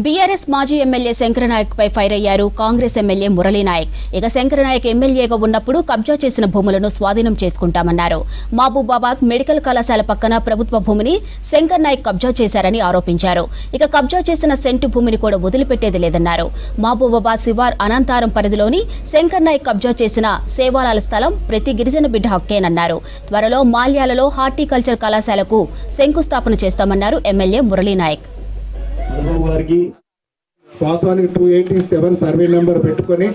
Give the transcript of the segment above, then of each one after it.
BRS మాజీ MLA Shankarnayak పై fire అయ్యారు Congress MLA Murali Naik. ఇక శంకరనాయక్ ఎమ్మెల్యేగా ఉన్నప్పుడు కబ్జా చేసిన భూములను స్వాధీనం చేసుకుంటామన్నారు. మహబూబాబాద్ మెడికల్ కళాశాల పక్కన ప్రభుత్వ భూమిని శంకరనాయక్ కబ్జా చేశారని ఆరోపించారు. ఇక కబ్జా చేసిన సెంటు భూమిని కూడా వదిలిపెట్టేది లేదన్నారు. మహబూబాబాద్ శివార్ అనంతారం పరిధిలోని శంకరనాయక్ కబ్జా చేసిన సేవాలాల స్థలం ప్రతి గిరిజన బిడ్డ హక్కేనన్నారు. త్వరలో మాల్యాలలో హార్టికల్చర్ కళాశాలకు శంకుస్థాపన చేస్తామన్నారు ఎమ్మెల్యే మురళీనాయక్. వారికి వాస్తవానికి 287 సర్వే నెంబర్ పెట్టుకొని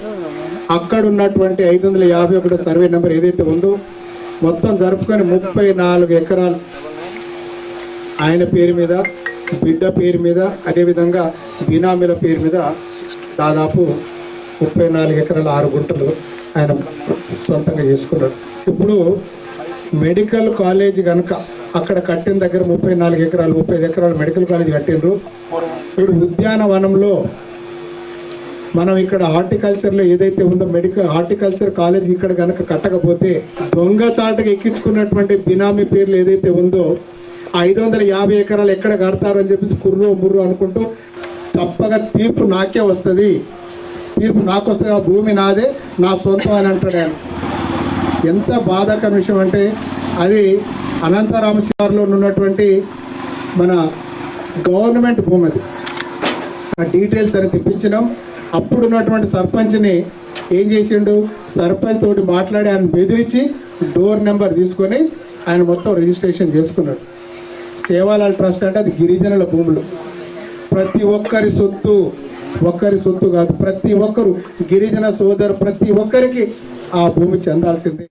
అక్కడ ఉన్నటువంటి 551 సర్వే నెంబర్ ఏదైతే ఉందో మొత్తం జరుపుకొని 34 ఎకరాలు ఆయన పేరు మీద, బిడ్డ పేరు మీద, అదేవిధంగా బినామీల పేరు మీద దాదాపు 34 ఎకరాల 6 గుంటలు ఆయన సొంతంగా చేసుకున్నాడు. ఇప్పుడు మెడికల్ కాలేజ్ కనుక అక్కడ కట్టిన దగ్గర 34 ఎకరాలు 35 ఎకరాలు మెడికల్ కాలేజ్ కట్టిండ్రు. ఇప్పుడు ఉద్యానవనంలో మనం ఇక్కడ హార్టికల్చర్లో ఏదైతే ఉందో మెడికల్ హార్టికల్చర్ కాలేజ్ ఇక్కడ కనుక కట్టకపోతే దొంగచాటుగా ఎక్కించుకున్నటువంటి బినామీ పేర్లు ఏదైతే ఉందో 550 ఎకరాలు ఎక్కడ కడతారు అని చెప్పేసి కుర్రు ముర్రు అనుకుంటూ తప్పగా తీర్పు నాకే వస్తుంది, తీర్పు నాకు వస్తుంది, ఆ భూమి నాదే, నా సొంతం అని అంటాడు ఆయన. ఎంత బాధాకర విషయం అంటే అది అనంతరామ శివార్లో ఉన్నటువంటి మన గవర్నమెంట్ భూమి. అది ఆ డీటెయిల్స్ అని తెప్పించినాం. అప్పుడు ఉన్నటువంటి సర్పంచ్ని ఏం చేసిండు, సర్పంచ్ తోటి మాట్లాడి ఆయన బెదిరించి డోర్ నెంబర్ తీసుకొని ఆయన మొత్తం రిజిస్ట్రేషన్ చేసుకున్నాడు. సేవాలాల్ ట్రస్ట్ అంటే అది గిరిజనుల భూములు, ప్రతి ఒక్కరి సొత్తు, ఒక్కరి సొత్తు కాదు, ప్రతి ఒక్కరు గిరిజన సోదరు ప్రతి ఒక్కరికి ఆ భూమి చెందాల్సిందే.